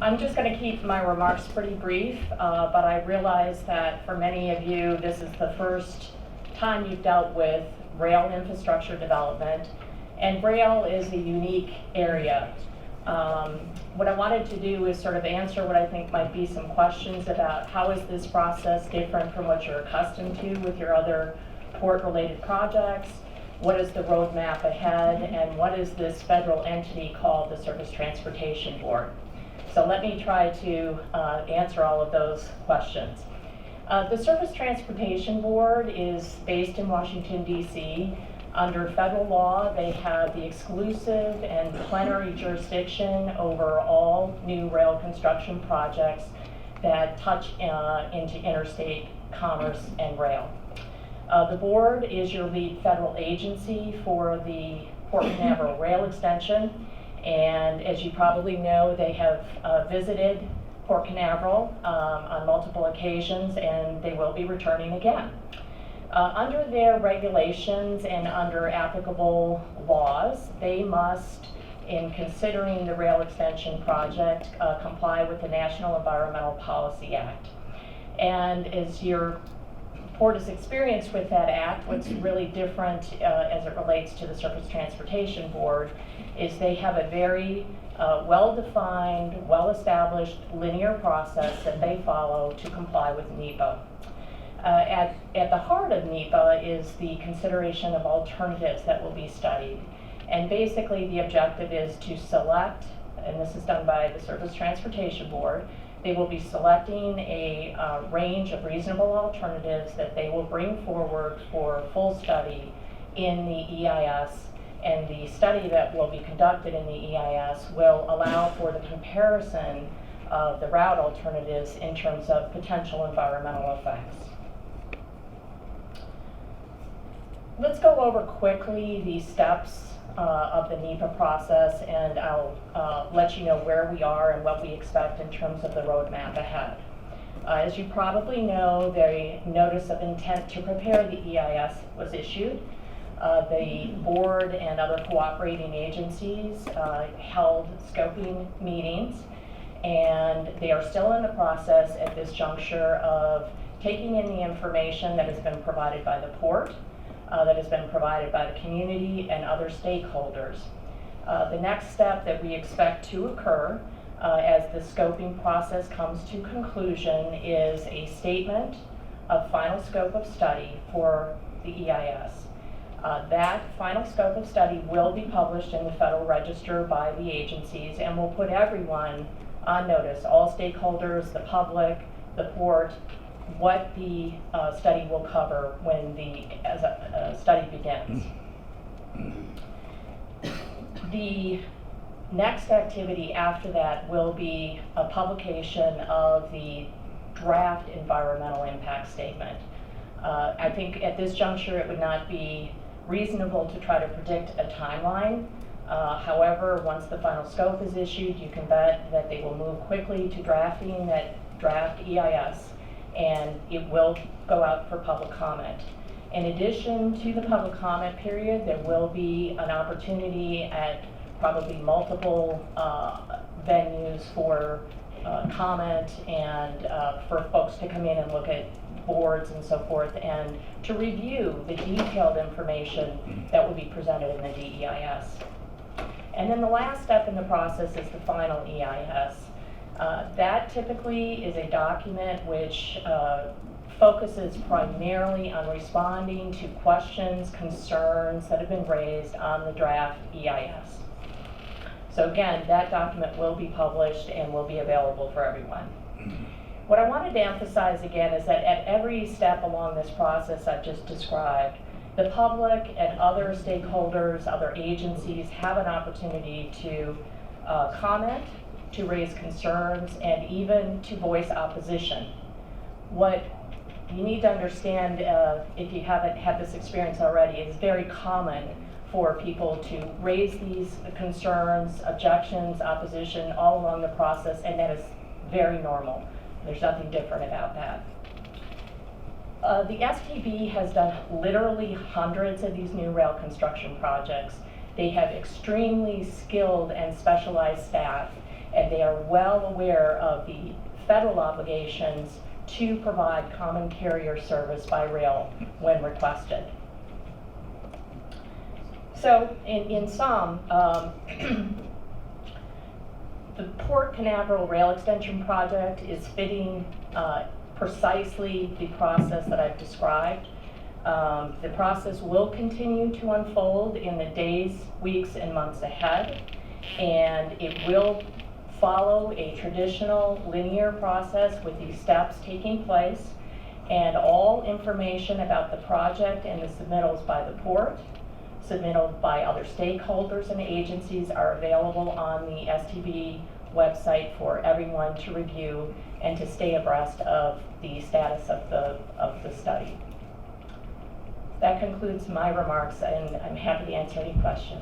I'm just going to keep my remarks pretty brief, but I realize that for many of you, this is the first time you've dealt with rail infrastructure development, and rail is a unique area. What I wanted to do is sort of answer what I think might be some questions about how is this process different from what you're accustomed to with your other port-related projects, what is the roadmap ahead, and what is this federal entity called the Surface Transportation Board. So let me try to answer all of those questions. The Surface Transportation Board is based in Washington, D.C. Under federal law, they have the exclusive and plenary jurisdiction over all new rail construction projects that touch into interstate commerce and rail. The board is your lead federal agency for the Port Canaveral rail extension, and as you probably know, they have visited Port Canaveral on multiple occasions, and they will be returning again. Under their regulations and under applicable laws, they must, in considering the rail extension project, comply with the National Environmental Policy Act. And as your port is experienced with that act, what's really different as it relates to the Surface Transportation Board is they have a very well-defined, well-established linear process that they follow to comply with NEPA. At the heart of NEPA is the consideration of alternatives that will be studied. And basically the objective is to select, and this is done by the Surface Transportation Board, they will be selecting a range of reasonable alternatives that they will bring forward for full study in the EIS, and the study that will be conducted in the EIS will allow for the comparison of the route alternatives in terms of potential environmental effects. Let's go over quickly the steps of the NEPA process, and I'll let you know where we are and what we expect in terms of the roadmap ahead. As you probably know, the notice of intent to prepare the EIS was issued. The board and other cooperating agencies held scoping meetings, and they are still in the process at this juncture of taking in the information that has been provided by the port, that has been provided by the community and other stakeholders. The next step that we expect to occur as the scoping process comes to conclusion is a statement of final scope of study for the EIS. That final scope of study will be published in the Federal Register by the agencies and will put everyone on notice, all stakeholders, the public, the port, what the study will cover when the study begins. The next activity after that will be a publication of the draft environmental impact statement. I think at this juncture it would not be reasonable to try to predict a timeline. However, once the final scope is issued, you can bet that they will move quickly to drafting that draft EIS, and it will go out for public comment. In addition to the public comment period, there will be an opportunity at probably multiple venues for comment and for folks to come in and look at boards and so forth, and to review the detailed information that will be presented in the DEIS. And then the last step in the process is the final EIS. That typically is a document which focuses primarily on responding to questions, concerns that have been raised on the draft EIS. So again, that document will be published and will be available for everyone. What I wanted to emphasize again is that at every step along this process I've just described, the public and other stakeholders, other agencies have an opportunity to comment, to raise concerns, and even to voice opposition. What you need to understand, if you haven't had this experience already, it's very common for people to raise these concerns, objections, opposition all along the process, and that is very normal. There's nothing different about that. The STB has done literally hundreds of these new rail construction projects. They have extremely skilled and specialized staff, and they are well aware of the federal obligations to provide common carrier service by rail when requested. So in sum, the Port Canaveral Rail Extension Project is fitting precisely the process that I've described. The process will continue to unfold in the days, weeks, and months ahead, and it will follow a traditional linear process with these steps taking place, and all information about the project and the submittals by the port, submitted by other stakeholders and agencies, are available on the STB website for everyone to review and to stay abreast of the status of the study. That concludes my remarks, and I'm happy to answer any questions.